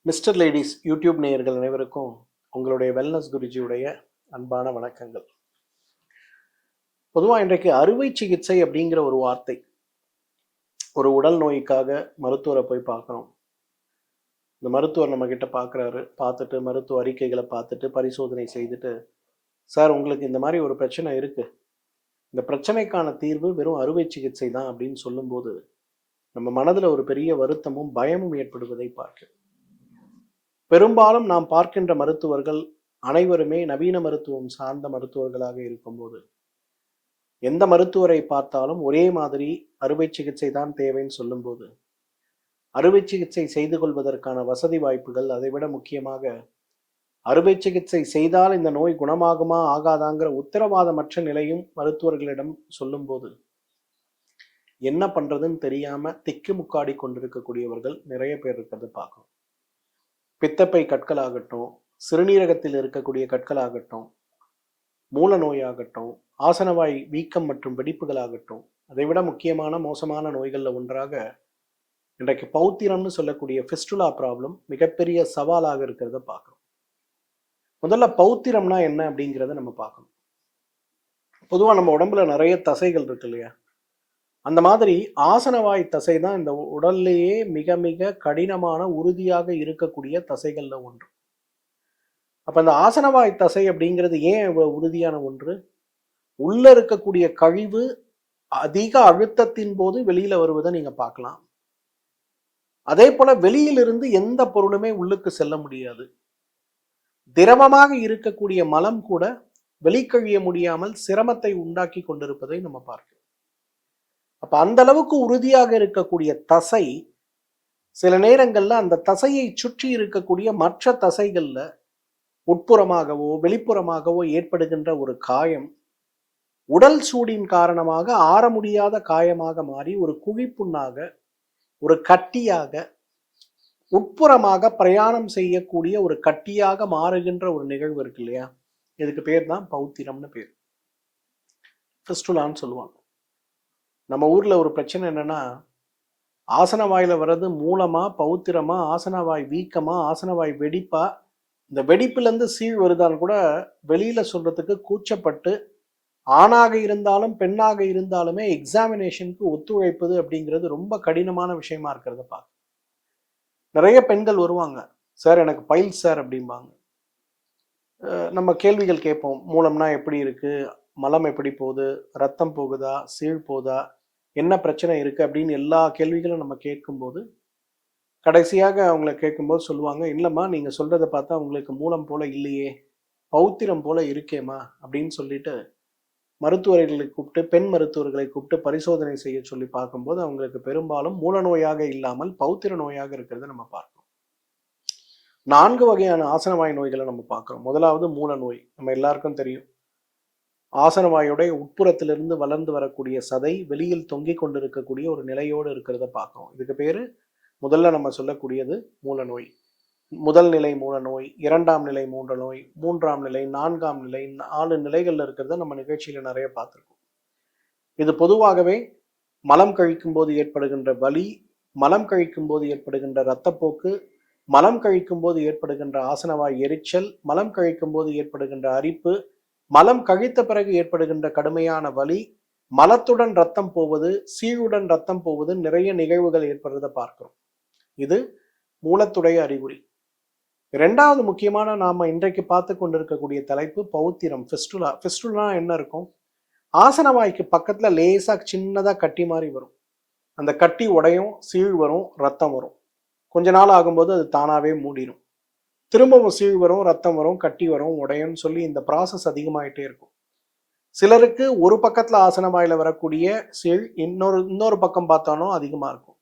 Mister ladies YouTube நேயர்கள் அனைவருக்கும் உங்களுடைய வெல்னஸ் குருஜியுடைய அன்பான வணக்கங்கள். பொதுவாக இன்றைக்கு அறுவை சிகிச்சை அப்படிங்கிற ஒரு வார்த்தை, ஒரு உடல் நோய்க்காக மருத்துவரை போய் பார்க்குறோம். இந்த மருத்துவர் நம்ம கிட்ட பார்க்குறாரு, பார்த்துட்டு மருத்துவ அறிக்கைகளை பார்த்துட்டு பரிசோதனை செய்துட்டு, சார் உங்களுக்கு இந்த மாதிரி ஒரு பிரச்சனை இருக்குது, இந்த பிரச்சனைக்கான தீர்வு வெறும் அறுவை சிகிச்சை தான் அப்படின்னு சொல்லும்போது நம்ம மனதில் ஒரு பெரிய வருத்தமும் பயமும் ஏற்படுவதை பார்க்கிறோம். பெரும்பாலும் நாம் பார்க்கின்ற மருத்துவர்கள் அனைவருமே நவீன மருத்துவம் சார்ந்த மருத்துவர்களாக இருக்கும்போது எந்த மருத்துவரை பார்த்தாலும் ஒரே மாதிரி அறுவை சிகிச்சை தான் தேவைன்னு சொல்லும்போது அறுவை சிகிச்சை செய்து கொள்வதற்கான வசதி வாய்ப்புகள், அதைவிட முக்கியமாக அறுவை சிகிச்சை செய்தால் இந்த நோய் குணமாகுமா ஆகாதாங்கிற உத்தரவாதமற்ற நிலையும் மருத்துவர்களிடம் சொல்லும்போது என்ன பண்றதுன்னு தெரியாம திக்குமுக்காடி கொண்டிருக்கக்கூடியவர்கள் நிறைய பேர் இருக்கிறது பார்க்கணும். பித்தப்பை கற்களாகட்டும், சிறுநீரகத்தில் இருக்கக்கூடிய கற்களாகட்டும், மூல நோயாகட்டும், ஆசனவாய் வீக்கம் மற்றும் வெடிப்புகளாகட்டும், அதைவிட முக்கியமான மோசமான நோய்களில் ஒன்றாக இன்றைக்கு பௌத்திரம்னு சொல்லக்கூடிய ஃபிஸ்டுலா ப்ராப்ளம் மிகப்பெரிய சவாலாக இருக்கிறத பார்க்கணும். முதல்ல பௌத்திரம்னா என்ன அப்படிங்கிறத நம்ம பார்க்கணும். பொதுவாக நம்ம உடம்புல நிறைய தசைகள் இருக்கு இல்லையா, அந்த மாதிரி ஆசனவாய் தசை தான் இந்த உடல்லையே மிக மிக கடினமான உறுதியாக இருக்கக்கூடிய தசைகள்ல ஒன்று. அப்ப இந்த ஆசனவாய் தசை அப்படிங்கிறது ஏன் இவ்வளவு உறுதியான ஒன்று? உள்ள இருக்கக்கூடிய கழிவு அதிக அழுத்தத்தின் போது வெளியில வருவதை நீங்க பார்க்கலாம். அதே போல வெளியிலிருந்து எந்த பொருளுமே உள்ளுக்கு செல்ல முடியாது. திரவமாக இருக்கக்கூடிய மலம் கூட வெளிக்கழிய முடியாமல் சிரமத்தை உண்டாக்கி கொண்டிருப்பதை நம்ம பார்க்கிறோம். அப்ப அந்த அளவுக்கு உறுதியாக இருக்கக்கூடிய தசை சில நேரங்கள்ல அந்த தசையை சுற்றி இருக்கக்கூடிய மற்ற தசைகள்ல உட்புறமாகவோ வெளிப்புறமாகவோ ஏற்படுகின்ற ஒரு காயம் உடல் சூடின் காரணமாக ஆற முடியாத காயமாக மாறி ஒரு குழிப்புண்ணாக, ஒரு கட்டியாக, உட்புறமாக பிரயாணம் செய்யக்கூடிய ஒரு கட்டியாக மாறுகின்ற ஒரு நிகழ்வு இருக்கு இல்லையா, இதுக்கு பேர் தான் பௌத்திரம்னு பேர், ஃபிஸ்டுலான்னு சொல்லுவாங்க. நம்ம ஊர்ல ஒரு பிரச்சனை என்னன்னா, ஆசனவாயில வர்றது மூலமா, பௌத்திரமா, ஆசனவாய் வீக்கமா, ஆசனவாய் வெடிப்பா, இந்த வெடிப்புல இருந்து சீழ் வருதான்னு கூட வெளியில சொல்றதுக்கு கூச்சப்பட்டு ஆணாக இருந்தாலும் பெண்ணாக இருந்தாலுமே எக்ஸாமினேஷனுக்கு ஒத்துழைப்பது அப்படிங்கிறது ரொம்ப கடினமான விஷயமா இருக்கிறத பார்க்க நிறைய பெண்கள் வருவாங்க. சார் எனக்கு பைல்ஸ் சார் அப்படிம்பாங்க. நம்ம கேள்விகள் கேட்போம், மூலம்னா எப்படி இருக்கு, மலம் எப்படி போகுது, ரத்தம் போகுதா, சீழ் போதா, என்ன பிரச்சனை இருக்கு அப்படின்னு எல்லா கேள்விகளும் நம்ம கேட்கும்போது கடைசியாக அவங்கள கேட்கும்போது சொல்லுவாங்க, இல்லைம்மா நீங்க சொல்றதை பார்த்தா உங்களுக்கு மூலம் போல இல்லையே, பௌத்திரம் போல இருக்கேம்மா அப்படின்னு சொல்லிட்டு மருத்துவர்களை கூப்பிட்டு, பெண் மருத்துவர்களை கூப்பிட்டு பரிசோதனை செய்ய சொல்லி பார்க்கும்போது அவங்களுக்கு பெரும்பாலும் மூல நோயாக இல்லாமல் பௌத்திர நோயாக இருக்கிறத நம்ம பார்க்கிறோம். 4 வகையான ஆசனவாய் நோய்களை நம்ம பார்க்கிறோம். முதலாவது மூல நோய், நம்ம எல்லாருக்கும் தெரியும். ஆசனவாயுடைய உட்புறத்திலிருந்து வளர்ந்து வரக்கூடிய சதை வெளியில் தொங்கிக் கொண்டிருக்கக்கூடிய ஒரு நிலையோடு இருக்கிறத பார்க்கிறோம். இதுக்கு பேரு முதல்ல நம்ம சொல்லக்கூடியது மூல நோய். முதல் நிலை மூல நோய், 2ஆம் நிலை மூல நோய், 3ஆம் நிலை, 4ஆம் நிலை, 4 நிலைகள்ல இருக்கிறத நம்ம நிகழ்ச்சியில நிறைய பார்த்திருக்கோம். இது பொதுவாகவே மலம் கழிக்கும் போது ஏற்படுகின்ற வலி, மலம் கழிக்கும் போது ஏற்படுகின்ற இரத்தப்போக்கு, மலம் கழிக்கும் போது ஏற்படுகின்ற ஆசனவாய் எரிச்சல், மலம் கழிக்கும் போது ஏற்படுகின்ற அரிப்பு, மலம் கழித்த பிறகு ஏற்படுகின்ற கடுமையான வலி, மலத்துடன் ரத்தம் போவது, சீழுடன் ரத்தம் போவது, நிறைய நிகழ்வுகள் ஏற்படுறத பார்க்கிறோம். இது மூலத்துடைய அறிகுறி. 2வது முக்கியமான நாம இன்றைக்கு பார்த்து கொண்டிருக்கக்கூடிய தலைப்பு பௌத்திரம், ஃபிஸ்டுலா. ஃபிஸ்டுலா என்ன இருக்கும்? ஆசனவாய்க்கு பக்கத்துல லேசா சின்னதா கட்டி மாதிரி வரும். அந்த கட்டி உடையும், சீழ் வரும், ரத்தம் வரும். கொஞ்ச நாள் ஆகும்போது அது தானாவே மூடிடும். திரும்பவும் சீழ் வரும், ரத்தம் வரும், கட்டி வரும், உடையும் சொல்லி இந்த ப்ராசஸ் அதிகமாயிட்டே இருக்கும். சிலருக்கு ஒரு பக்கத்துல ஆசனவாயில வரக்கூடிய சீழ் இன்னொரு பக்கம் பார்த்தாலும் அதிகமா இருக்கும்.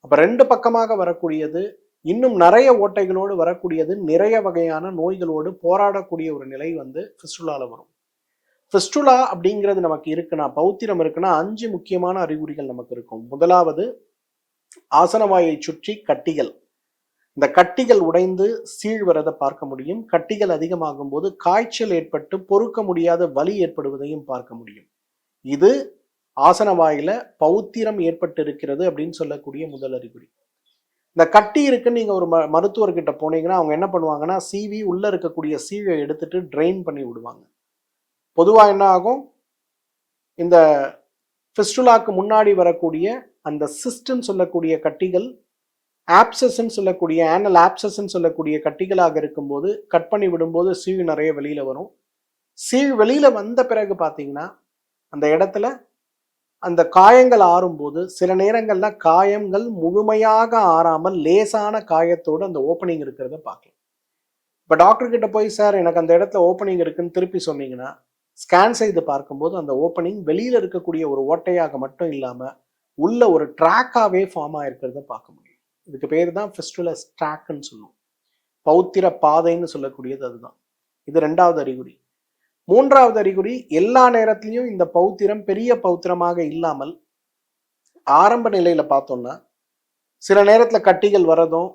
அப்ப 2 பக்கமாக வரக்கூடியது, இன்னும் நிறைய ஓட்டைகளோடு வரக்கூடியது, நிறைய வகையான நோய்களோடு போராடக்கூடிய ஒரு நிலை ஃபிஸ்டுலால வரும். ஃபிஸ்டுலா அப்படிங்கிறது நமக்கு இருக்குன்னா, பௌத்திரம் இருக்குன்னா 5 முக்கியமான அறிகுறிகள் நமக்கு இருக்கும். முதலாவது ஆசனவாயை சுற்றி கட்டிகள். இந்த கட்டிகள் உடைந்து சீழ் வரதை பார்க்க முடியும். கட்டிகள் அதிகமாகும் போது காய்ச்சல் ஏற்பட்டு பொறுக்க முடியாத வலி ஏற்படுவதையும் பார்க்க முடியும். இது ஆசனவாயில பௌத்திரம் ஏற்பட்டு இருக்கிறது அப்படின்னு சொல்லக்கூடிய முதல் அறிகுறி. இந்த கட்டி இருக்குன்னு நீங்கள் ஒரு மருத்துவர்கிட்ட போனீங்கன்னா அவங்க என்ன பண்ணுவாங்கன்னா சீவி உள்ளே இருக்கக்கூடிய சீவை எடுத்துட்டு ட்ரெயின் பண்ணி விடுவாங்க. பொதுவாக என்ன ஆகும், இந்த ஃபிஸ்டுலாக்கு முன்னாடி வரக்கூடிய அந்த சிஸ்ட்ன்னு சொல்லக்கூடிய கட்டிகள் ஆப்சஸ்ன்னு சொல்லக்கூடிய ஆனல் ஆப்சஸ்ன்னு சொல்லக்கூடிய கட்டிகளாக இருக்கும்போது கட் பண்ணி விடும்போது சீவு நிறைய வெளியில் வரும். சீவு வெளியில் வந்த பிறகு பார்த்தீங்கன்னா அந்த இடத்துல அந்த காயங்கள் ஆறும்போது சில நேரங்களில் காயங்கள் முழுமையாக ஆறாமல் லேசான காயத்தோடு அந்த ஓப்பனிங் இருக்கிறத பார்க்கலாம். இப்போ டாக்டர்கிட்ட போய் சார் எனக்கு அந்த இடத்துல ஓப்பனிங் இருக்குன்னு திருப்பி சொன்னீங்கன்னா ஸ்கேன் செய்து பார்க்கும்போது அந்த ஓப்பனிங் வெளியில் இருக்கக்கூடிய ஒரு ஓட்டையாக மட்டும் இல்லாமல் உள்ள ஒரு ட்ராக்காகவே ஃபார்ம் ஆகிருக்கிறத பார்க்க முடியும். இதுக்கு பேர் தான் ஃபிஸ்டுலஸ் ட்ராக்னு சொல்லுவோம். பௌத்திர பாதைன்னு சொல்லக்கூடியது அதுதான். இது 2வது அறிகுறி. 3வது அறிகுறி, எல்லா நேரத்திலையும் இந்த பௌத்திரம் பெரிய பௌத்திரமாக இல்லாமல் ஆரம்ப நிலையில பார்த்தோம்னா சில நேரத்தில் கட்டிகள் வரதும்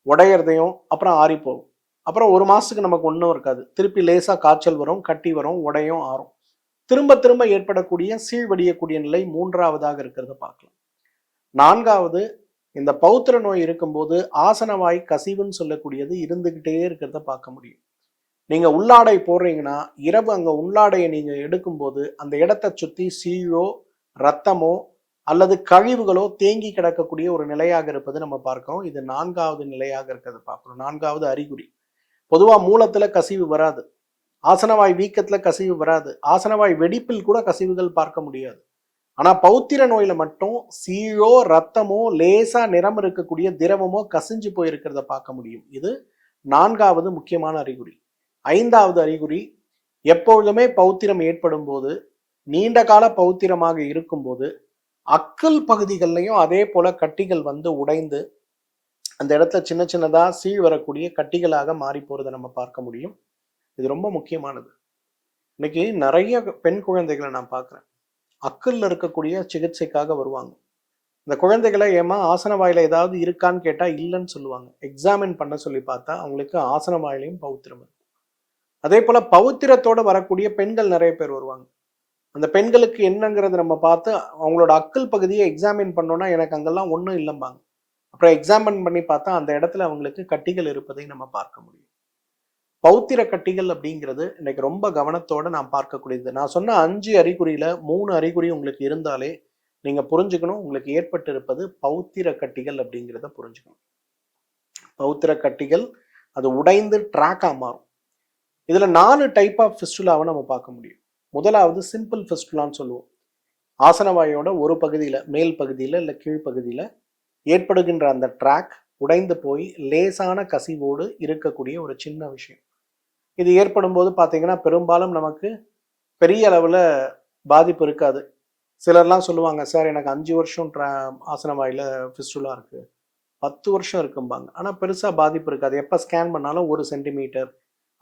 உடையறதையும் அப்புறம் ஆறி போகும். அப்புறம் 1 மாசத்துக்கு நமக்கு ஒன்றும் இருக்காது. திருப்பி லேசாக காய்ச்சல் வரும், கட்டி வரும், உடையும் ஆறும். திரும்ப திரும்ப ஏற்படக்கூடிய சீழ்வடியக்கூடிய நிலை 3வதாக இருக்கிறத பார்க்கலாம். 4வது, இந்த பௌத்திர நோய் இருக்கும்போது ஆசனவாய் கசிவுன்னு சொல்லக்கூடியது இருந்துகிட்டே இருக்கிறத பார்க்க முடியும். நீங்க உள்ளாடை போடுறீங்கன்னா இரவு அங்க உள்ளாடையை நீங்க எடுக்கும்போது அந்த இடத்தை சுத்தி சீழோ ரத்தமோ அல்லது கழிவுகளோ தேங்கி கிடக்கக்கூடிய ஒரு நிலையாக இருப்பது நம்ம பார்க்கிறோம். இது 4வது நிலையாக இருக்கிறத பார்க்கிறோம். 4வது அறிகுறி. பொதுவா மூலத்துல கசிவு வராது, ஆசனவாய் வீக்கத்துல கசிவு வராது, ஆசனவாய் வெடிப்பில் கூட கசிவுகள் பார்க்க முடியாது. ஆனா பௌத்திர நோயில மட்டும் சீழோ ரத்தமோ லேசா நிறம் இருக்கக்கூடிய திரவமோ கசிஞ்சு போயிருக்கிறத பார்க்க முடியும். இது 4வது முக்கியமான அறிகுறி. 5வது அறிகுறி, எப்பொழுதுமே பௌத்திரம் ஏற்படும் போது நீண்ட கால பௌத்திரமாக இருக்கும்போது அக்கல் பகுதிகளிலையும் அதே போல கட்டிகள் வந்து உடைந்து அந்த இடத்துல சின்ன சின்னதா சீழ் வரக்கூடிய கட்டிகளாக மாறி போறதை நம்ம பார்க்க முடியும். இது ரொம்ப முக்கியமானது. இன்னைக்கு நிறைய பெண் குழந்தைகளை நான் பார்க்குறேன், அக்கல்ல இருக்கக்கூடிய சிகிச்சைக்காக வருவாங்க. இந்த குழந்தைகளை ஏமா ஆசன வாயில ஏதாவது இருக்கான்னு கேட்டா இல்லைன்னு சொல்லுவாங்க. எக்ஸாமின் பண்ண சொல்லி பார்த்தா அவங்களுக்கு ஆசன வாயிலையும் பௌத்திரம் இருக்கும். அதே போல பௌத்திரத்தோட வரக்கூடிய பெண்கள் நிறைய பேர் வருவாங்க. அந்த பெண்களுக்கு என்னங்கிறத நம்ம பார்த்து அவங்களோட அக்கல் பகுதியை எக்ஸாமின் பண்ணோம்னா எனக்கு அங்கெல்லாம் ஒன்றும் இல்லைம்பாங்க. அப்புறம் எக்ஸாமின் பண்ணி பார்த்தா அந்த இடத்துல அவங்களுக்கு கட்டிகள் இருப்பதை நம்ம பார்க்க முடியும். பௌத்திர கட்டிகள் அப்படிங்கிறது இன்னைக்கு ரொம்ப கவனத்தோட நான் பார்க்கக்கூடியது. நான் சொன்ன 5 அறிகுறியில 3 அறிகுறி உங்களுக்கு இருந்தாலே நீங்க புரிஞ்சுக்கணும் உங்களுக்கு ஏற்பட்டு இருப்பது பௌத்திர கட்டிகள் அப்படிங்கிறத புரிஞ்சுக்கணும். பௌத்திர கட்டிகள் அது உடைந்து ட்ராக்கா மாறும். இதுல 4 டைப் ஆஃப் ஃபிஸ்டுலாவை நம்ம பார்க்க முடியும். முதலாவது சிம்பிள் ஃபிஸ்டுலான்னு சொல்லுவோம். ஆசனவாயோட ஒரு பகுதியில மேல் பகுதியில இல்லை கீழ்ப்பகுதியில ஏற்படுகின்ற அந்த ட்ராக் உடைந்து போய் லேசான கசிவோடு இருக்கக்கூடிய ஒரு சின்ன விஷயம். இது ஏற்படும் போது பார்த்தீங்கன்னா பெரும்பாலும் நமக்கு பெரிய அளவில் பாதிப்பு இருக்காது. சிலர்லாம் சொல்லுவாங்க சார் எனக்கு 5 வருஷம் ஆசனவாயில் ஃபிஸ்டுலா இருக்கு, 10 வருஷம் இருக்கும்பாங்க. ஆனால் பெருசாக பாதிப்பு இருக்காது. எப்போ ஸ்கேன் பண்ணாலும் 1 சென்டிமீட்டர்,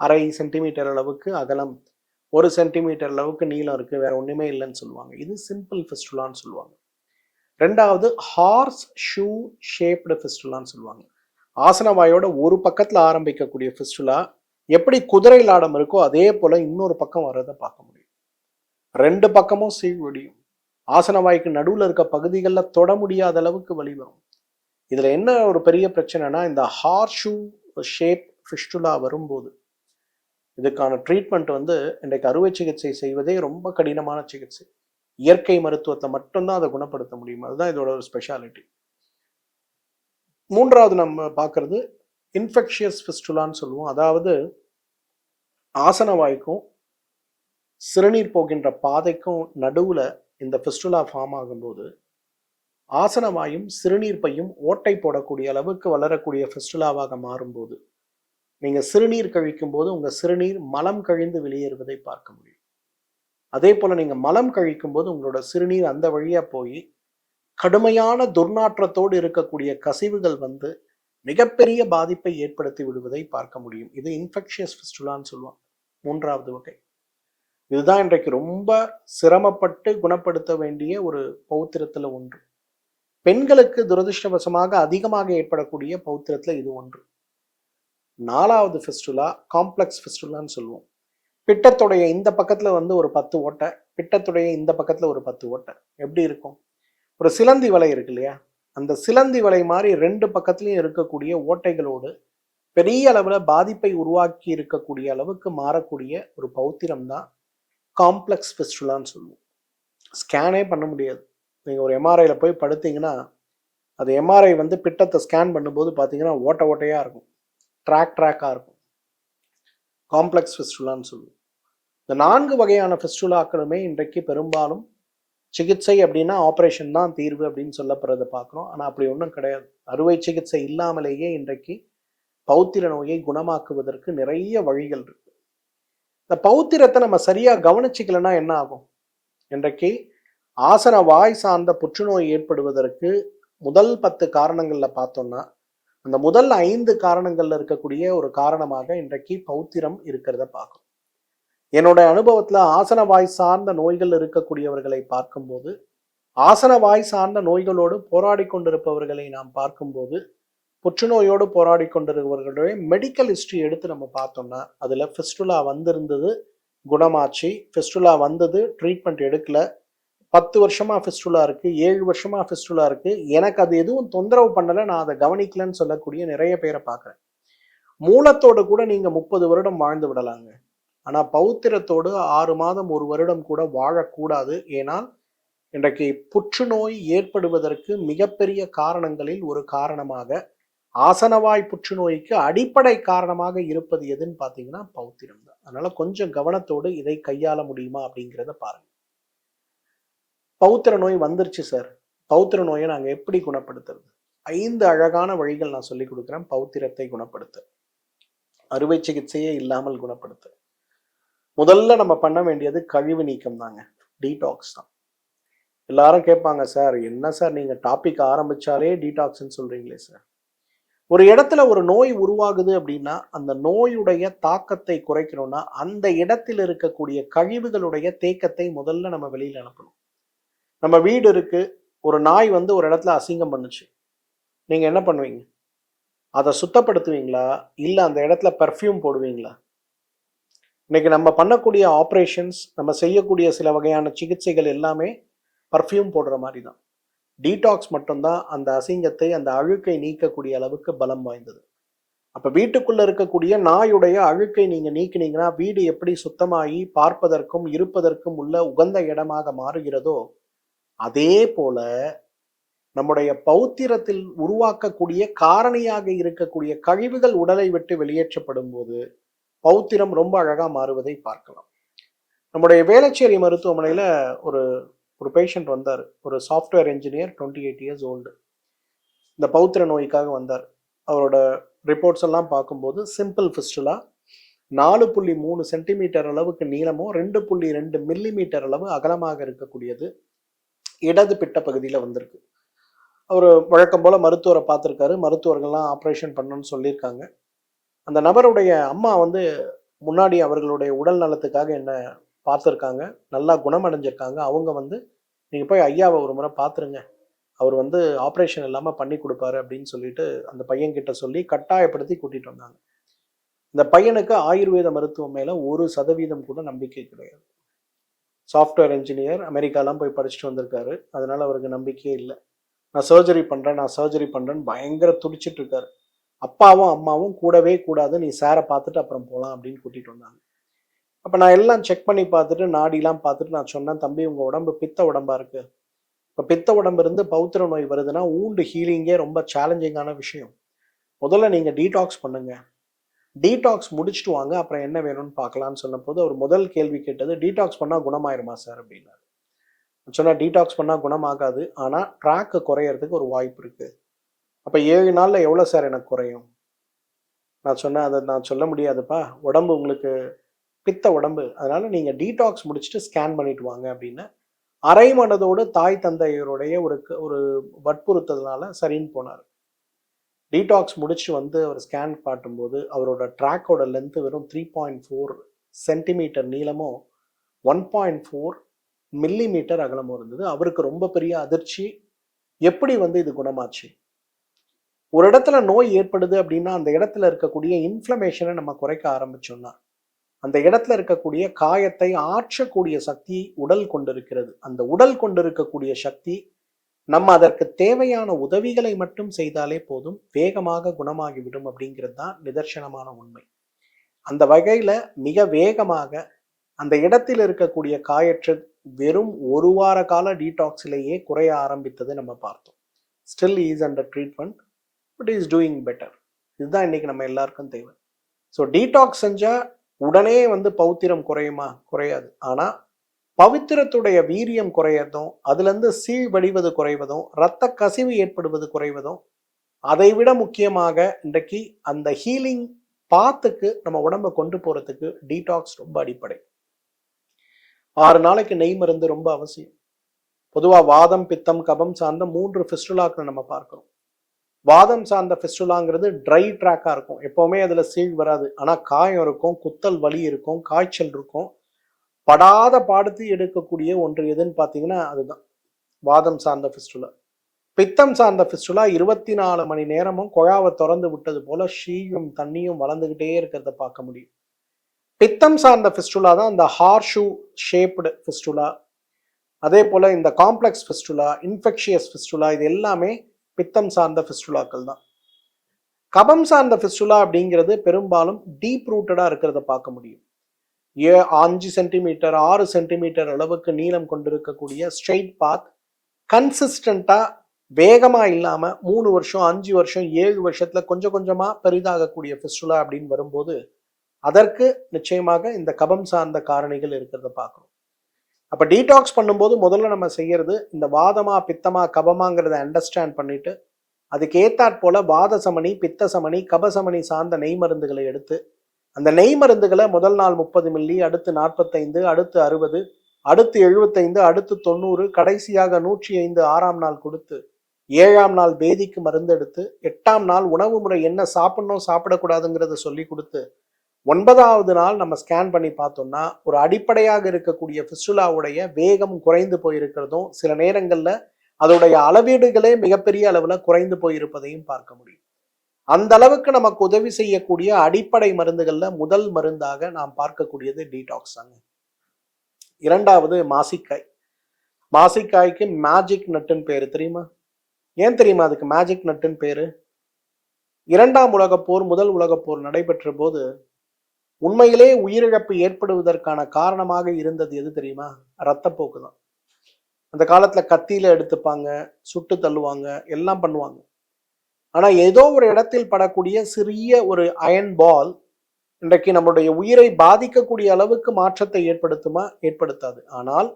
அரை சென்டிமீட்டர் அளவுக்கு அகலம், 1 சென்டிமீட்டர் அளவுக்கு நீளம் இருக்கு, வேற ஒன்றுமே இல்லைன்னு சொல்லுவாங்க. இது சிம்பிள் ஃபிஸ்டுலான்னு சொல்லுவாங்க. 2வது ஹார்ஸ் ஷூ ஷேப்டு ஃபிஸ்டுலான்னு சொல்லுவாங்க. ஆசனவாயோட ஒரு பக்கத்தில் ஆரம்பிக்கக்கூடிய ஃபிஸ்டுலா எப்படி குதிரை லாடம் இருக்கோ அதே போல இன்னொரு பக்கம் வர்றதை பார்க்க முடியும். 2 பக்கமும் சீழ்வடியும். ஆசனவாய்க்கு நடுவில் இருக்க பகுதிகளில் தொட முடியாத அளவுக்கு வலி வரும். இதுல என்ன ஒரு பெரிய பிரச்சனைனா இந்த ஹார்ஸ் ஷூ ஷேப் ஃபிஸ்டுலா வரும்போது இதுக்கான ட்ரீட்மெண்ட் வந்து இன்றைக்கு அறுவை சிகிச்சை செய்வதே ரொம்ப கடினமான சிகிச்சை. இயற்கை மருத்துவத்தை மட்டும்தான் அதை குணப்படுத்த முடியும். அதுதான் இதோட ஒரு ஸ்பெஷாலிட்டி. 3வது நம்ம பார்க்கறது இன்ஃபெக்ஷியஸ் ஃபிஸ்டுலான்னு சொல்லுவோம். அதாவது ஆசனவாய்க்கும் சிறுநீர் போகின்ற பாதைக்கும் நடுவில் இந்த ஃபிஸ்டுலா ஃபார்ம் ஆகும்போது ஆசனவாயும் சிறுநீர் பையும் ஓட்டை போடக்கூடிய அளவுக்கு வளரக்கூடிய ஃபிஸ்டுலாவாக மாறும்போது நீங்கள் சிறுநீர் கழிக்கும் போது உங்கள் சிறுநீர் மலம் கழிந்து வெளியேறுவதை பார்க்க முடியும். அதே போல் நீங்கள் மலம் கழிக்கும் போது உங்களோட சிறுநீர் அந்த வழியாக போய் கடுமையான துர்நாற்றத்தோடு இருக்கக்கூடிய கசிவுகள் வந்து மிகப்பெரிய பாதிப்பை ஏற்படுத்தி விடுவதை பார்க்க முடியும். இது இன்ஃபெக்ஷியஸ் ஃபிஸ்டுலான்னு சொல்லுவாங்க, 3வது வகை. இதுதான் இன்றைக்கு ரொம்ப சிரமப்பட்டு குணப்படுத்த வேண்டிய ஒரு பௌத்திரத்தில் ஒன்று. பெண்களுக்கு துரதிருஷ்டவசமாக அதிகமாக ஏற்படக்கூடிய பௌத்திரத்தில் இது ஒன்று. 4வது ஃபிஸ்டுலா காம்ப்ளெக்ஸ் ஃபிஸ்டுலான்னு சொல்லுவோம். பிட்டத்துடைய இந்த பக்கத்தில் வந்து ஒரு 10 ஓட்டை, பிட்டத்துடைய இந்த பக்கத்தில் ஒரு 10 ஓட்டை. எப்படி இருக்கும்? ஒரு சிலந்தி வலை இருக்கு இல்லையா, அந்த சிலந்தி வலை மாதிரி 2 பக்கத்துலையும் இருக்கக்கூடிய ஓட்டைகளோடு பெரிய அளவில் பாதிப்பை உருவாக்கி இருக்கக்கூடிய அளவுக்கு மாறக்கூடிய ஒரு பௌத்திரம் தான் காம்ப்ளெக்ஸ் ஃபிஸ்டுலான்னு சொல்லுவோம். ஸ்கேனே பண்ண முடியாது. நீங்கள் ஒரு எம்ஆர்ஐயில் போய் படுத்தீங்கன்னா அது எம்ஆர்ஐ வந்து பிட்டத்தை ஸ்கேன் பண்ணும்போது பார்த்தீங்கன்னா ஓட்டையாக இருக்கும், ட்ராக்காக இருக்கும். காம்ப்ளெக்ஸ் ஃபிஸ்டுலான்னு சொல்லுவோம். இந்த 4 வகையான ஃபிஸ்டுலாக்களுமே இன்றைக்கு பெரும்பாலும் சிகிச்சை அப்படின்னா ஆப்ரேஷன் தான் தீர்வு அப்படின்னு சொல்லப்படுறதை பார்க்குறோம். ஆனால் அப்படி ஒன்றும் கிடையாது. அறுவை சிகிச்சை இல்லாமலேயே இன்றைக்கு பௌத்திர நோயை குணமாக்குவதற்கு நிறைய வழிகள் இருக்கு. இந்த பௌத்திரத்தை நம்ம சரியா கவனிச்சுக்கலன்னா என்ன ஆகும்? இன்றைக்கு ஆசன வாய் சார்ந்த புற்றுநோய் ஏற்படுவதற்கு முதல் 10 காரணங்கள்ல பார்த்தோம்னா அந்த முதல் 5 காரணங்கள்ல இருக்கக்கூடிய ஒரு காரணமாக இன்றைக்கு பௌத்திரம் இருக்கிறத பார்க்கணும். என்னோட அனுபவத்துல ஆசன வாய் சார்ந்த நோய்கள் இருக்கக்கூடியவர்களை பார்க்கும்போது, ஆசன வாய் சார்ந்த நோய்களோடு போராடி கொண்டிருப்பவர்களை நாம் பார்க்கும்போது, புற்றுநோயோடு போராடி கொண்டிருப்பவர்களுடைய மெடிக்கல் ஹிஸ்டரி எடுத்து நம்ம பார்த்தோம்னா அதுல ஃபிஸ்டுலா வந்திருந்தது, குணமாச்சு. ஃபிஸ்டுலா வந்தது, ட்ரீட்மெண்ட் எடுக்கல, 10 வருஷமா ஃபிஸ்டுலா இருக்கு, 7 வருஷமா ஃபிஸ்டுலா இருக்கு, எனக்கு அது எதுவும் தொந்தரவு பண்ணலை, நான் அதை கவனிக்கலன்னு சொல்லக்கூடிய நிறைய பேரை பார்க்குறேன். மூலத்தோடு கூட நீங்க 30 வருடம் வாழ்ந்து விடலாங்க. ஆனா பௌத்திரத்தோடு 6 மாதம் 1 வருடம் கூட வாழக்கூடாது. ஏனால் இன்றைக்கு புற்றுநோய் ஏற்படுவதற்கு மிகப்பெரிய காரணங்களில் ஒரு காரணமாக ஆசனவாய் புற்றுநோய்க்கு அடிப்படை காரணமாக இருப்பது எதுன்னு பார்த்தீங்கன்னா பௌத்திரம் தான். அதனால கொஞ்சம் கவனத்தோடு இதை கையாள முடியுமா அப்படிங்கிறத பாருங்க. பௌத்திர நோய் வந்துருச்சு சார், பௌத்திர நோயை நாங்க எப்படி குணப்படுத்துறது? 5 அழகான வழிகள் நான் சொல்லி கொடுக்குறேன் பௌத்திரத்தை குணப்படுத்த, அறுவை சிகிச்சையே இல்லாமல் குணப்படுத்த. முதல்ல நம்ம பண்ண வேண்டியது கழிவு நீக்கம் தாங்க, டீடாக்ஸ் தான். எல்லாரும் கேட்பாங்க, சார் என்ன சார் நீங்க டாபிக் ஆரம்பிச்சாலே டீடாக்ஸ்ன்னு சொல்றீங்களே சார். ஒரு இடத்துல ஒரு நோய் உருவாகுது அப்படின்னா அந்த நோயுடைய தாக்கத்தை குறைக்கணும்னா அந்த இடத்தில் இருக்கக்கூடிய கழிவுகளுடைய தேக்கத்தை முதல்ல நம்ம வெளியில அனுப்பணும். நம்ம வீடு இருக்கு, ஒரு நாய் வந்து ஒரு இடத்துல அசிங்கம் பண்ணுச்சு, நீங்க என்ன பண்ணுவீங்க? அதை சுத்தப்படுத்துவீங்களா இல்ல அந்த இடத்துல பெர்ஃப்யூம் போடுவீங்களா? இன்னைக்கு நம்ம பண்ணக்கூடிய ஆப்ரேஷன்ஸ், நம்ம செய்யக்கூடிய சில வகையான சிகிச்சைகள் எல்லாமே பர்ஃப்யூம் போடுற மாதிரி தான். டீடாக்ஸ் மட்டும்தான் அந்த அசிங்கத்தை, அந்த அழுக்கை நீக்கக்கூடிய அளவுக்கு பலம் வாய்ந்தது. அப்ப வீட்டுக்குள்ள இருக்கக்கூடிய நாயுடைய அழுக்கை நீங்க நீக்கினீங்கன்னா வீடு எப்படி சுத்தமாகி பார்ப்பதற்கும் இருப்பதற்கும் உள்ள உகந்த இடமாக மாறுகிறதோ அதே போல நம்முடைய பௌத்திரத்தில் உருவாக்கக்கூடிய காரணியாக இருக்கக்கூடிய கழிவுகள் உடலை விட்டு வெளியேற்றப்படும் போது பௌத்திரம் ரொம்ப அழகா மாறுவதை பார்க்கலாம். நம்முடைய வேளச்சேரி மருத்துவமனையில ஒரு ஒரு பேஷண்ட் வந்தார், ஒரு சாஃப்ட்வேர் இன்ஜினியர், 28 இயர்ஸ் ஓல்டு. இந்த பௌத்திர நோய்க்காக வந்தார். அவரோட ரிப்போர்ட்ஸ் எல்லாம் பார்க்கும்போது சிம்பிள் ஃபிஸ்டுலா, 4.3 சென்டிமீட்டர் அளவுக்கு நீளமும் 2.2 மில்லிமீட்டர் அளவு அகலமாக இருக்கக்கூடியது இடது பிட்ட பகுதியில் வந்திருக்கு. அவர் வழக்கம் போல மருத்துவரை பார்த்துருக்காரு, மருத்துவர்கள்லாம் ஆப்ரேஷன் பண்ணணும்னு சொல்லியிருக்காங்க. அந்த நபருடைய அம்மா வந்து முன்னாடி அவர்களுடைய உடல் நலத்துக்காக என்ன பார்த்துருக்காங்க, நல்லா குணமடைஞ்சிருக்காங்க. அவங்க வந்து நீங்கள் போய் ஐயாவை ஒரு முறை பார்த்துருங்க, அவர் வந்து ஆப்ரேஷன் இல்லாமல் பண்ணி கொடுப்பாரு அப்படின்னு சொல்லிட்டு அந்த பையன்கிட்ட சொல்லி கட்டாயப்படுத்தி கூட்டிகிட்டு வந்தாங்க. இந்த பையனுக்கு ஆயுர்வேத மருத்துவம் மேலே 1% கூட நம்பிக்கை கிடையாது. சாஃப்ட்வேர் இன்ஜினியர், அமெரிக்காலாம் போய் படிச்சுட்டு வந்திருக்காரு, அதனால அவருக்கு நம்பிக்கையே இல்லை. நான் சர்ஜரி பண்ணுறேன்னு பயங்கர துடிச்சிட்டு இருக்காரு. அப்பாவும் அம்மாவும் கூடவே கூடாது, நீ சாரை பார்த்துட்டு அப்புறம் போகலாம் அப்படின்னு கூட்டிகிட்டு வந்தாங்க. அப்போ நான் எல்லாம் செக் பண்ணி பார்த்துட்டு நாடிலாம் பார்த்துட்டு நான் சொன்னேன், தம்பி உங்கள் உடம்பு பித்த உடம்பா இருக்குது, இப்போ பித்த உடம்பு இருந்து பௌத்திர நோய் வருதுன்னா ஊண்டு ஹீலிங்கே ரொம்ப சேலஞ்சிங்கான விஷயம். முதல்ல நீங்கள் டீடாக்ஸ் பண்ணுங்க, டீடாக்ஸ் முடிச்சுட்டு வாங்க, அப்புறம் என்ன வேணும்னு பார்க்கலான்னு சொன்னபோது அவர் முதல் கேள்வி கேட்டது, டீடாக்ஸ் பண்ணால் குணமாயிருமா சார் அப்படின்னாரு. சொன்னால் டீடாக்ஸ் பண்ணால் குணமாகாது, ஆனால் ட்ராக்கு குறையறதுக்கு ஒரு வாய்ப்பு இருக்குது. அப்போ 7 நாளில் எவ்வளோ சார் எனக்கு குறையும்? நான் சொன்னேன், அதை நான் சொல்ல முடியாதுப்பா, உடம்பு உங்களுக்கு பித்த உடம்பு, அதனால நீங்கள் டீடாக்ஸ் முடிச்சுட்டு ஸ்கேன் பண்ணிட்டு வாங்க அப்படின்னு அரை மனதோடு தாய் தந்தையருடைய ஒரு வற்புறுத்ததுனால சரின்னு போனார். டீடாக்ஸ் முடிச்சுட்டு வந்து அவர் ஸ்கேன் காட்டும்போது அவரோட ட்ராக்கோட லென்த்து வெறும் 3.4 சென்டிமீட்டர் நீளமும் 1.4 மில்லிமீட்டர் அகலமும் இருந்தது. அவருக்கு ரொம்ப பெரிய அதிர்ச்சி, எப்படி வந்து இது குணமாச்சு? ஒரு இடத்துல நோய் ஏற்படுது அப்படின்னா அந்த இடத்துல இருக்கக்கூடிய இன்ஃப்ளமேஷனை நம்ம குறைக்க ஆரம்பிச்சோம்னா அந்த இடத்துல இருக்கக்கூடிய காயத்தை ஆற்றக்கூடிய சக்தி உடல் கொண்டிருக்கிறது. அந்த உடல் கொண்டிருக்கக்கூடிய சக்தி நம்ம அதற்கு தேவையான உதவிகளை மட்டும் செய்தாலே போதும், வேகமாக குணமாகிவிடும் அப்படிங்கிறது தான் நிதர்சனமான உண்மை. அந்த வகையில மிக வேகமாக அந்த இடத்தில் இருக்கக்கூடிய காயற்று வெறும் 1 வார கால டீடாக்ஸிலேயே குறைய ஆரம்பித்தது நம்ம பார்த்தோம். Still is under treatment, but is doing better. இதுதான் இன்னைக்கு நம்ம எல்லாருக்கும் தேவை. ஸோ டீடாக்ஸ் செஞ்சா உடனே பௌத்திரம் குறையுமா? குறையாது. ஆனா பவித்திரத்துடைய வீரியம் குறையறதும், அதுல இருந்து சீழ் வடிவது குறைவதும், இரத்த கசிவு ஏற்படுவது குறைவதும், அதை விட முக்கியமாக இன்றைக்கு அந்த ஹீலிங் பாத்துக்கு நம்ம உடம்ப கொண்டு போறதுக்கு டீடாக்ஸ் ரொம்ப அடிப்படை. 6 நாளைக்கு நெய் மருந்து ரொம்ப அவசியம். பொதுவா வாதம், பித்தம், கபம் சார்ந்த 3 ஃபிஸ்டுலாக்களை நம்ம பார்க்கிறோம். வாதம் சார்ந்த ஃபிஸ்டுலாங்கிறது ட்ரை ட்ராக்கா இருக்கும். எப்பவுமே அதுல சீழ் வராது. ஆனா காயம் இருக்கும், குத்தல் வலி இருக்கும், காய்ச்சல் இருக்கும். படாத பாடுத்து எடுக்கக்கூடிய ஒன்று எதுன்னு பார்த்தீங்கன்னா அதுதான் வாதம் சார்ந்த ஃபிஸ்டுலா. பித்தம் சார்ந்த ஃபிஸ்டுலா 24 மணி நேரமும் குழாவை திறந்து விட்டது போல ஷீயும் தண்ணியும் வளர்ந்துகிட்டே இருக்கிறத பார்க்க முடியும். பித்தம் சார்ந்த ஃபிஸ்டுலா தான் இந்த ஹார்ஷூ ஷேப்டு ஃபிஸ்டுலா. அதே போல இந்த காம்ப்ளெக்ஸ் ஃபிஸ்டுலா, இன்ஃபெக்ஷியஸ் ஃபிஸ்டுலா, இது எல்லாமே பித்தம் சார்ந்த ஃபிஸ்டுலாக்கள் தான். கபம் சார்ந்த ஃபிஸ்டுலா அப்படிங்கிறது பெரும்பாலும் டீப் ரூட்டடா இருக்கிறத பார்க்க முடியும். 5 சென்டிமீட்டர் 6 சென்டிமீட்டர் அளவுக்கு நீளம் கொண்டிருக்கக்கூடிய ஸ்ட்ரெயிட் பாத், கன்சிஸ்டண்டா வேகமா இல்லாம 3 வருஷம் 5 வருஷம் 7 வருஷத்துல கொஞ்சம் கொஞ்சமா பெரிதாகக்கூடிய ஃபிஸ்டுலா அப்படின்னு வரும்போது அதற்கு நிச்சயமாக இந்த கபம் சார்ந்த காரணிகள் இருக்கிறத பார்க்கணும். அப்ப டீடாக்ஸ் பண்ணும்போது முதல்ல நம்ம செய்யறது இந்த வாதமா பித்தமா கபமாங்கிறத அண்டர்ஸ்டாண்ட் பண்ணிட்டு அதுக்கு ஏத்தாற் போல வாத சமனி, பித்த சமனி, கப சமனி சார்ந்த நெய் மருந்துகளை எடுத்து அந்த நெய் மருந்துகளை முதல் நாள் 30 மில்லி, அடுத்து 45, அடுத்து 60, அடுத்து 75, அடுத்து 90, கடைசியாக 105 6ஆம் நாள் கொடுத்து 7ஆம் நாள் பேதிக்கு மருந்து எடுத்து 8ஆம் நாள் உணவு முறை என்ன சாப்பிடணும் சாப்பிடக்கூடாதுங்கிறத சொல்லி கொடுத்து 9ஆவது நாள் நம்ம ஸ்கேன் பண்ணி பார்த்தோம்னா ஒரு அடிப்படையாக இருக்கக்கூடிய ஃபிஸ்டுலாவுடைய வேகம் குறைந்து போயிருக்கிறதும் சில நேரங்கள்ல அதோடைய அளவீடுகளே மிகப்பெரிய அளவுல குறைந்து போயிருப்பதையும் பார்க்க முடியும். அந்த அளவுக்கு நமக்கு உதவி செய்யக்கூடிய அடிப்படை மருந்துகள்ல முதல் மருந்தாக நாம் பார்க்கக்கூடியது டீடாக்ஸ் தாங்க. 2வது மாசிக்காய். மாசிக்காய்க்கு மேஜிக் நட்டுன்னு பேரு தெரியுமா? ஏன் தெரியுமா அதுக்கு மேஜிக் நட்டுன்னு பேரு? 2ஆம் உலகப் போர், முதல் உலகப் போர் நடைபெற்ற போது உண்மையிலே உயிரிழப்பு ஏற்படுவதற்கான காரணமாக இருந்தது எது தெரியுமா? இரத்தப்போக்கு தான். அந்த காலத்துல கத்தியில எடுத்துப்பாங்க, சுட்டு தள்ளுவாங்க, எல்லாம் பண்ணுவாங்க. ஆனா ஏதோ ஒரு இடத்தில் படக்கூடிய சிறிய ஒரு அயன் பால் இன்றைக்கு நம்மளுடைய உயிரை பாதிக்கக்கூடிய அளவுக்கு மாற்றத்தை ஏற்படுத்துமா? ஏற்படுத்தாது. ஆனால்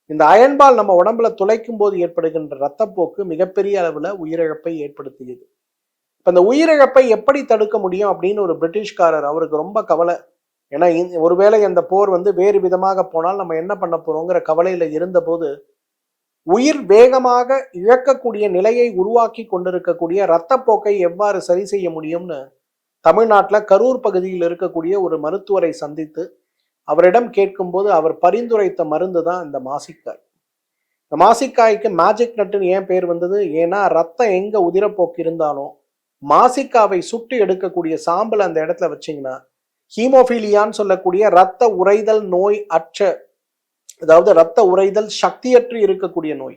இந்த அயன் பால் நம்ம உடம்புல துளைக்கும் போது ஏற்படுகின்ற இரத்தப்போக்கு மிகப்பெரிய அளவுல உயிரிழப்பை ஏற்படுத்தியது. இப்ப இந்த உயிரிழப்பை எப்படி தடுக்க முடியும் அப்படின்னு ஒரு பிரிட்டிஷ்காரர், அவருக்கு ரொம்ப கவலை. ஏன்னா ஒருவேளை அந்த போர் வேறு விதமாக போனால் நம்ம என்ன பண்ண போறோங்கிற கவலையில இருந்த போது உயிர் வேகமாக இழக்கக்கூடிய நிலையை உருவாக்கி கொண்டிருக்கக்கூடிய இரத்தப்போக்கை எவ்வாறு சரி செய்ய முடியும்னு தமிழ்நாட்டில் கரூர் பகுதியில் இருக்கக்கூடிய ஒரு மருத்துவரை சந்தித்து அவரிடம் கேட்கும்போது அவர் பரிந்துரைத்த மருந்து தான் இந்த மாசிக்காய். இந்த மாசிக்காய்க்கு மேஜிக் நட்டுன்னு ஏன் பேர் வந்தது? ஏன்னா ரத்தம் எங்க உதிரப்போக்கு இருந்தாலும் மாசிக்காவை சுட்டு எடுக்கக்கூடிய சாம்பல் அந்த இடத்துல வச்சிங்கன்னா ஹீமோஃபீலியான்னு சொல்லக்கூடிய ரத்த உறைதல் நோய் அற்ற, அதாவது ரத்த உறைதல் சக்தியற்று இருக்கக்கூடிய நோய்,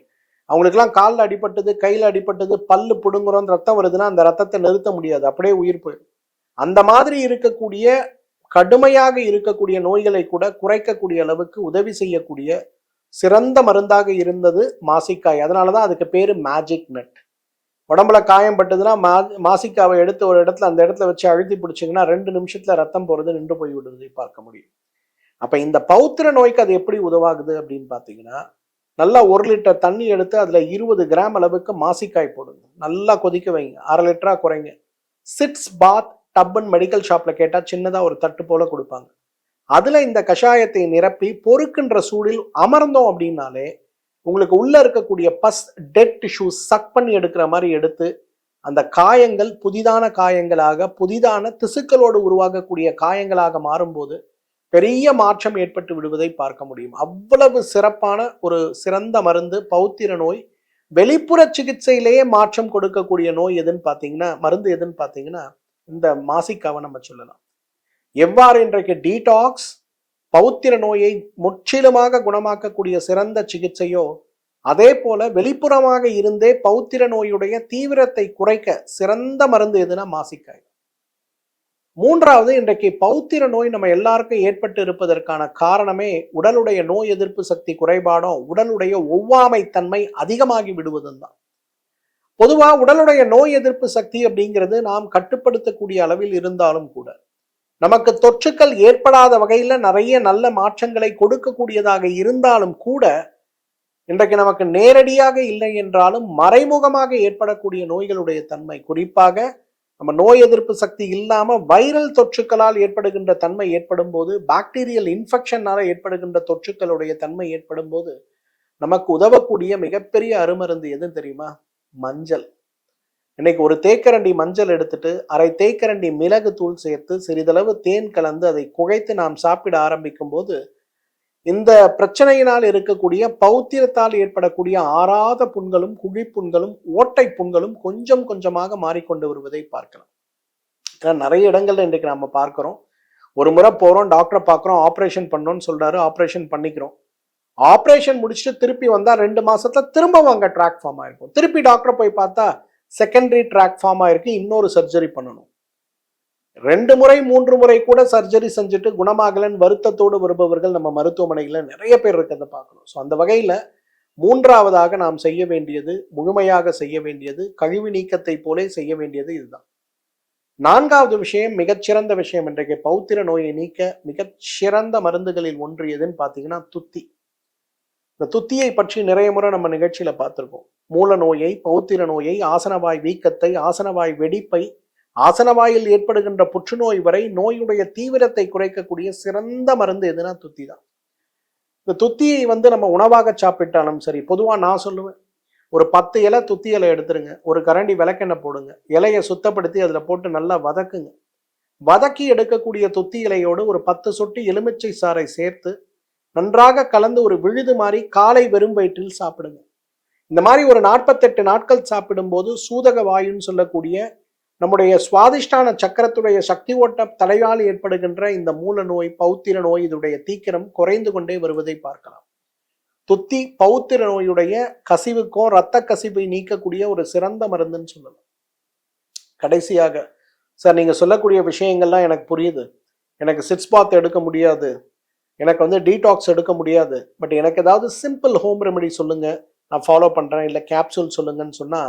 அவங்களுக்கெல்லாம் காலில் அடிபட்டது, கையில் அடிபட்டது, பல்லு புடுங்குறோம், ரத்தம் வருதுன்னா அந்த ரத்தத்தை நிறுத்த முடியாது, அப்படியே உயிர் போயிடும். அந்த மாதிரி இருக்கக்கூடிய கடுமையாக இருக்கக்கூடிய நோய்களை கூட குறைக்கக்கூடிய அளவுக்கு உதவி செய்யக்கூடிய சிறந்த மருந்தாக இருந்தது மாசிக்காய். அதனாலதான் அதுக்கு பேரு மேஜிக் நட். உடம்புல காயம் பட்டதுன்னா மாசிக்காவை எடுத்து ஒரு இடத்துல அந்த இடத்துல வச்சு அழுத்தி பிடிச்சிங்கன்னா 2 நிமிஷத்துல ரத்தம் போறது நின்று போய் விடுறதை பார்க்க முடியும். அப்ப இந்த பௌத்திர நோய்க்கு அது எப்படி உதவாகுது அப்படின்னு பாத்தீங்கன்னா, நல்லா 1 லிட்டர் தண்ணி எடுத்து அதுல 20 கிராம் அளவுக்கு மாசிக்காய் போடுங்க, நல்லா கொதிக்க வைங்க, 1/2 லிட்டரா குறைங்க. சிட்ஸ் பாத் டப்னு மெடிக்கல் ஷாப்ல கேட்டா சின்னதா ஒரு தட்டு போல கொடுப்பாங்க. அதுல இந்த கஷாயத்தை நிரப்பி பொறுக்கின்ற சூடில் அமர்ந்தோம் அப்படின்னாலே உங்களுக்கு உள்ள இருக்கக்கூடிய பஸ் டெட் டிஷ்யூஸ் சக் பண்ணி எடுக்கிற மாதிரி எடுத்து அந்த காயங்கள் புதிதான காயங்களாக, புதிதான திசுக்களோடு உருவாகக்கூடிய காயங்களாக மாறும்போது பெரிய மாற்றம் ஏற்பட்டு விடுவதை பார்க்க முடியும். அவ்வளவு சிறப்பான ஒரு சிறந்த மருந்து பௌத்திர நோய். வெளிப்புற சிகிச்சையிலேயே மாற்றம் கொடுக்கக்கூடிய நோய் எதுன்னு பார்த்தீங்கன்னா, மருந்து எதுன்னு பார்த்தீங்கன்னா இந்த மாசிக்காவை நம்ம சொல்லலாம். எவ்வாறு இன்றைக்கு டீடாக்ஸ் பௌத்திர நோயை முற்றிலுமாக குணமாக்கக்கூடிய சிறந்த சிகிச்சையோ அதே போல வெளிப்புறமாக இருந்தே பௌத்திர நோயுடைய தீவிரத்தை குறைக்க சிறந்த மருந்து எதுனா மாசிக்காய். மூன்றாவது, இன்றைக்கு பௌத்திர நோய் நம்ம எல்லாருக்கும் ஏற்பட்டு இருப்பதற்கான காரணமே உடலுடைய நோய் எதிர்ப்பு சக்தி குறைபாடும் உடலுடைய ஒவ்வாமை தன்மை அதிகமாகி விடுவதும் தான். பொதுவா உடலுடைய நோய் எதிர்ப்பு சக்தி அப்படிங்கிறது நாம் கட்டுப்படுத்தக்கூடிய அளவில் இருந்தாலும் கூட நமக்கு தொற்றுக்கள் ஏற்படாத வகையில நிறைய நல்ல மாற்றங்களை கொடுக்கக்கூடியதாக இருந்தாலும் கூட இன்றைக்கு நமக்கு நேரடியாக இல்லை என்றாலும் மறைமுகமாக ஏற்படக்கூடிய நோய்களுடைய தன்மை, குறிப்பாக நம்ம நோய் எதிர்ப்பு சக்தி இல்லாம வைரல் தொற்றுக்களால் ஏற்படுகின்ற தன்மை ஏற்படும் போது, பாக்டீரியல் இன்ஃபெக்ஷனால ஏற்படுகின்ற தொற்றுக்களுடைய தன்மை ஏற்படும் போது நமக்கு உதவக்கூடிய மிகப்பெரிய அருமருந்து எது தெரியுமா? மஞ்சள். இன்னைக்கு ஒரு தேக்கரண்டி மஞ்சள் எடுத்துட்டு அரை தேக்கரண்டி மிளகு தூள் சேர்த்து சிறிதளவு தேன் கலந்து அதை குழைத்து நாம் சாப்பிட ஆரம்பிக்கும் போது இந்த பிரச்சனையினால் இருக்கக்கூடிய பௌத்திரத்தால் ஏற்படக்கூடிய ஆறாத புண்களும் குழிப்புண்களும் ஓட்டை புண்களும் கொஞ்சம் கொஞ்சமாக மாறிக்கொண்டு வருவதை பார்க்கலாம். நிறைய இடங்கள்ல இன்றைக்கு நம்ம பார்க்கிறோம். ஒரு முறை போறோம், டாக்டரை பார்க்குறோம், ஆப்ரேஷன் பண்ணோம்னு சொல்றாரு, ஆப்ரேஷன் பண்ணிக்கிறோம். ஆப்ரேஷன் முடிச்சுட்டு திருப்பி வந்தா 2 மாசத்துல திரும்பவும் அங்க ட்ராக் ஃபார்ம் ஆயிருக்கும். திருப்பி டாக்டர் போய் பார்த்தா செகண்டரி ட்ராக் ஃபார்ம் ஆயிருக்கு, இன்னொரு சர்ஜரி பண்ணணும். 2 முறை 3 முறை கூட சர்ஜரி செஞ்சுட்டு குணமாகலன்னு வருத்தத்தோடு வருபவர்கள் நம்ம மருத்துவமனைகளை நிறைய பேர் இருக்கிறத பார்க்கணும். ஸோ அந்த வகையில மூன்றாவதாக நாம் செய்ய வேண்டியது, முழுமையாக செய்ய வேண்டியது, கழிவு நீக்கத்தை போலே செய்ய வேண்டியது இதுதான். 4வது விஷயம், மிகச்சிறந்த விஷயம், இன்றைக்கு பௌத்திர நோயை நீக்க மிகச்சிறந்த மருந்துகளில் ஒன்று எதுன்னு பார்த்தீங்கன்னா துத்தி. இந்த துத்தியை பற்றி நிறைய முறை நம்ம நிகழ்ச்சியில பார்த்திருக்கோம். மூல நோயை, பௌத்திர நோயை, ஆசனவாய் வீக்கத்தை, ஆசனவாய் வெடிப்பை, ஆசனவாயில் ஏற்படுகின்ற புற்றுநோய் வரை நோயுடைய தீவிரத்தை குறைக்கக்கூடிய சிறந்த மருந்து எதுனா துத்தி தான். இந்த துத்தியை நம்ம உணவாக சாப்பிட்டாலும் சரி, பொதுவா நான் சொல்லுவேன், ஒரு 10 இலை துத்தி இலை எடுத்துருங்க, ஒரு கரண்டி விளக்கெண்ணெய் போடுங்க, இலையை சுத்தப்படுத்தி அதுல போட்டு நல்லா வதக்குங்க. வதக்கி எடுக்கக்கூடிய துத்தி இலையோடு ஒரு 10 சொட்டு எலுமிச்சை சாறை சேர்த்து நன்றாக கலந்து ஒரு விழுது மாதிரி காலை வெறும் வயிற்றில் சாப்பிடுங்க. இந்த மாதிரி ஒரு 48 நாட்கள் சாப்பிடும் போது சூதக வாயுன்னு சொல்லக்கூடிய நம்முடைய சுவாதிஷ்டான சக்கரத்துடைய சக்தி ஓட்ட தலையால் ஏற்படுகின்ற இந்த மூல நோய், பௌத்திர நோய், இதனுடைய தீக்கிரம் குறைந்து கொண்டே வருவதை பார்க்கலாம். துத்தி பௌத்திர நோயுடைய கசிவுக்கும் இரத்த கசிவை நீக்கக்கூடிய ஒரு சிறந்த மருந்துன்னு சொல்லலாம். கடைசியாக, சார் நீங்க சொல்லக்கூடிய விஷயங்கள்லாம் எனக்கு புரியுது, எனக்கு சிட்ஸ் பாத் எடுக்க முடியாது, எனக்கு டீடாக்ஸ் எடுக்க முடியாது, பட் எனக்கு ஏதாவது சிம்பிள் ஹோம் ரெமெடி சொல்லுங்க, நான் ஃபாலோ பண்றேன், இல்லை கேப்சூல் சொல்லுங்கன்னு சொன்னா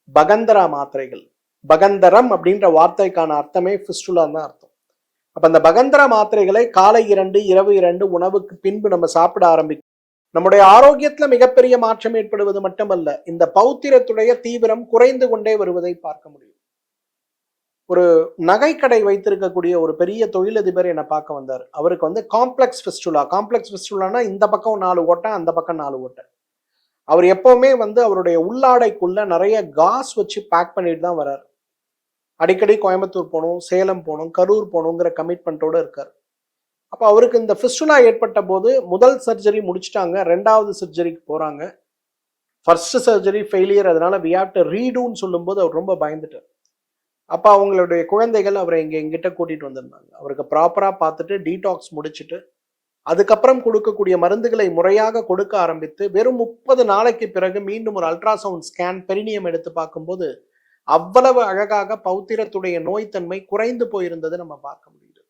பகந்தரா மாத்திரைகள். பகந்தரம் அப்படின்ற வார்த்தைக்கான அர்த்தமே ஃபிஸ்டுலா தான் அர்த்தம். அப்ப அந்த பகந்தரா மாத்திரைகளை காலை 2 இரவு 2 உணவுக்கு பின்பு நம்ம சாப்பிட ஆரம்பிக்கும் நம்முடைய ஆரோக்கியத்துல மிகப்பெரிய மாற்றம் ஏற்படுவது மட்டுமல்ல, இந்த பௌத்திரத்துடைய தீவிரம் குறைந்து கொண்டே வருவதை பார்க்க முடியும். ஒரு நகைக்கடை வைத்திருக்கக்கூடிய ஒரு பெரிய தொழிலதிபர் என்னை பார்க்க வந்தார். அவருக்கு காம்ப்ளெக்ஸ் ஃபிஸ்டுலா. காம்ப்ளெக்ஸ் ஃபிஸ்டுலானா இந்த பக்கம் 4 ஓட்டை, அந்த பக்கம் 4 ஓட்டை. அவர் எப்பவுமே அவருடைய உள்ளாடைக்குள்ள நிறைய காஸ் வச்சு பேக் பண்ணிட்டு தான் வர்றாரு. அடிக்கடி கோயம்புத்தூர் போகணும், சேலம் போகணும், கரூர் போகணுங்கிற கமிட்மெண்ட்டோட இருக்கார். அப்போ அவருக்கு இந்த ஃபிஸ்டுலா ஏற்பட்ட போது முதல் சர்ஜரி முடிச்சுட்டாங்க, 2வது சர்ஜரிக்கு போறாங்க. ஃபர்ஸ்ட் சர்ஜரி ஃபெயிலியர், அதனால வி ஹேவ் டு ரீடூன்னு சொல்லும்போது அவர் ரொம்ப பயந்துட்டார். அப்போ அவங்களுடைய குழந்தைகள் அவரை எங்கிட்ட கூட்டிட்டு வந்திருந்தாங்க. அவருக்கு ப்ராப்பரா பார்த்துட்டு டீடாக்ஸ் முடிச்சுட்டு அதுக்கப்புறம் கொடுக்கக்கூடிய மருந்துகளை முறையாக கொடுக்க ஆரம்பித்து வெறும் 30 நாளைக்கு பிறகு மீண்டும் ஒரு அல்ட்ராசவுண்ட் ஸ்கேன் பெரினியம் எடுத்து பார்க்கும்போது அவ்வளவு அழகாக பௌத்திரத்துடைய நோய்த்தன்மை குறைந்து போயிருந்தது நம்ம பார்க்க முடியுது.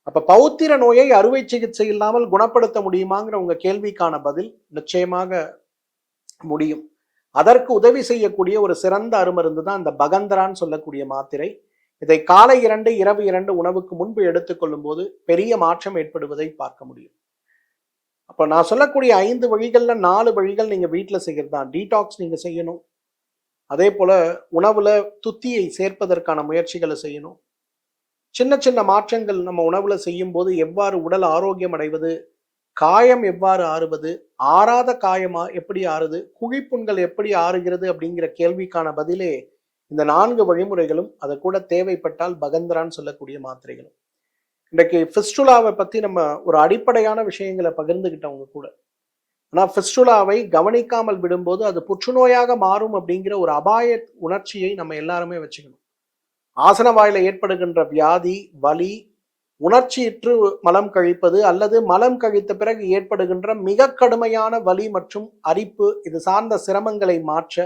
அப்ப பௌத்திர நோயை அறுவை சிகிச்சை இல்லாமல் குணப்படுத்த முடியுமாங்கிற உங்க கேள்விக்கான பதில் நிச்சயமாக முடியும். அதற்கு உதவி செய்யக்கூடிய ஒரு சிறந்த அருமருந்து தான் இந்த பகந்தரான்னு சொல்லக்கூடிய மாத்திரை. இதை காலை 2 இரவு 2 உணவுக்கு முன்பு எடுத்துக்கொள்ளும் போது பெரிய மாற்றம் ஏற்படுவதை பார்க்க முடியும். அப்ப நான் சொல்லக்கூடிய 5 வழிகள்ல 4 வழிகள் நீங்க வீட்டுல செய்யறது தான். டீடாக்ஸ் நீங்க செய்யணும், அதே போல உணவுல துத்தியை சேர்ப்பதற்கான முயற்சிகளை செய்யணும். சின்ன சின்ன மாற்றங்கள் நம்ம உணவுல செய்யும் போது எவ்வாறு உடல் ஆரோக்கியம் அடைவது, காயம் எவ்வாறு ஆறுவது, ஆறாத காயமா எப்படி ஆறுது, குழிப்புண்கள் எப்படி ஆறுகிறது அப்படிங்கிற கேள்விக்கான பதிலே இந்த 4 வழிமுறைகளும், அது கூட தேவைப்பட்டால் பகந்தரான்னு சொல்லக்கூடிய மாத்திரைகளும். இன்றைக்கு ஃபிஸ்டுலாவை பத்தி நம்ம ஒரு அடிப்படையான விஷயங்களை பகிர்ந்துகிட்டவங்க கூட, ஆனா ஃபிஸ்டுலாவை கவனிக்காமல் விடும்போது அது புற்றுநோயாக மாறும் அப்படிங்கிற ஒரு அபாய உணர்ச்சியை நம்ம எல்லாருமே வச்சுக்கணும். ஆசன வாயில ஏற்படுகின்ற வியாதி, வலி, உணர்ச்சியிற்று மலம் கழிப்பது அல்லது மலம் கழித்த பிறகு ஏற்படுகின்ற மிக கடுமையான வலி மற்றும் அரிப்பு இது சார்ந்த சிரமங்களை மாற்ற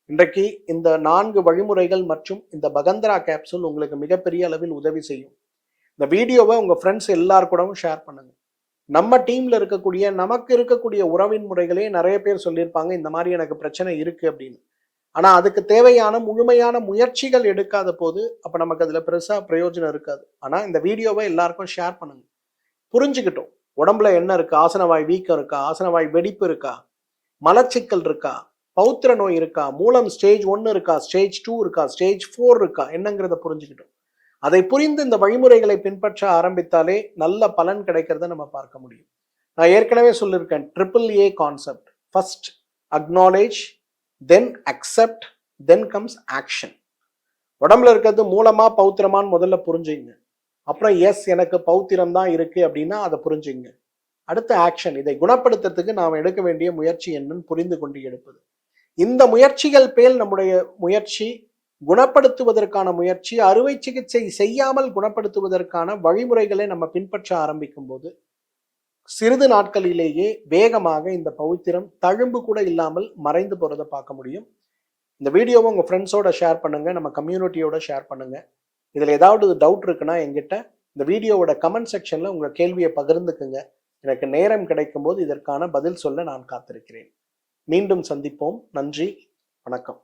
இன்றைக்கு இந்த 4 வழிமுறைகள் மற்றும் இந்த பகந்தரா கேப்சூல் உங்களுக்கு மிகப்பெரிய அளவில் உதவி செய்யும். இந்த வீடியோவை உங்க ஃப்ரெண்ட்ஸ் எல்லார் கூடவும் ஷேர் பண்ணுங்க. நம்ம டீம்ல இருக்கக்கூடிய நமக்கு இருக்கக்கூடிய உறவின் முறைகளே நிறைய பேர் சொல்லியிருப்பாங்க இந்த மாதிரி எனக்கு பிரச்சனை இருக்கு அப்படின்னு. ஆனா அதுக்கு தேவையான முழுமையான முயற்சிகள் எடுக்காத போது அப்ப நமக்கு அதுல பெருசா பிரயோஜனம் இருக்காது. ஆனா இந்த வீடியோவை எல்லாருக்கும் ஷேர் பண்ணுங்க. புரிஞ்சுக்கிட்டோம் உடம்புல என்ன இருக்கு, ஆசனவாய் வீக்கம் இருக்கா, ஆசனவாய் வெடிப்பு இருக்கா, மலச்சிக்கல் இருக்கா, பௌத்திர நோய் இருக்கா, மூலம் ஸ்டேஜ் 1 இருக்கா, ஸ்டேஜ் 2 இருக்கா, ஸ்டேஜ் 4 இருக்கா, என்னங்கிறத புரிஞ்சுக்கிட்டோம். அதை புரிந்து இந்த வழிமுறைகளை பின்பற்ற ஆரம்பித்தாலே நல்ல பலன் கிடைக்கிறத நம்ம பார்க்க முடியும். நான் ஏற்கனவே சொல்லியிருக்கேன், AAA கான்செப்ட். ஃபர்ஸ்ட் அக்னாலேஜ், தென் அக்செப்ட், தென் கம்ஸ் ஆக்ஷன். உடம்புல இருக்கிறது மூலமா பௌத்திரமான்னு முதல்ல புரிஞ்சுங்க. அப்புறம் எஸ் எனக்கு பௌத்திரம் தான் இருக்கு அப்படின்னா அதை புரிஞ்சுங்க. அடுத்த ஆக்ஷன், இதை குணப்படுத்துறதுக்கு நாம் எடுக்க வேண்டிய முயற்சி என்னன்னு புரிந்து கொண்டு எடுப்பது. இந்த முயற்சிகள் பேல் நம்முடைய முயற்சி, குணப்படுத்துவதற்கான முயற்சி, அறுவை சிகிச்சை செய்யாமல் குணப்படுத்துவதற்கான வழிமுறைகளை நம்ம பின்பற்ற ஆரம்பிக்கும் போது சிறிது நாட்களிலேயே வேகமாக இந்த பௌத்திரம் தழும்பு கூட இல்லாமல் மறைந்து போறதை பார்க்க முடியும். இந்த வீடியோவை உங்க ஃப்ரெண்ட்ஸோட ஷேர் பண்ணுங்க, நம்ம கம்யூனிட்டியோட ஷேர் பண்ணுங்க. இதுல ஏதாவது டவுட் இருக்குன்னா என்கிட்ட இந்த வீடியோவோட கமெண்ட் செக்ஷன்ல உங்க கேள்வியை பகிர்ந்துக்குங்க. எனக்கு நேரம் கிடைக்கும் போது இதற்கான பதில் சொல்ல நான் காத்திருக்கிறேன். மீண்டும் சந்திப்போம். நன்றி, வணக்கம்.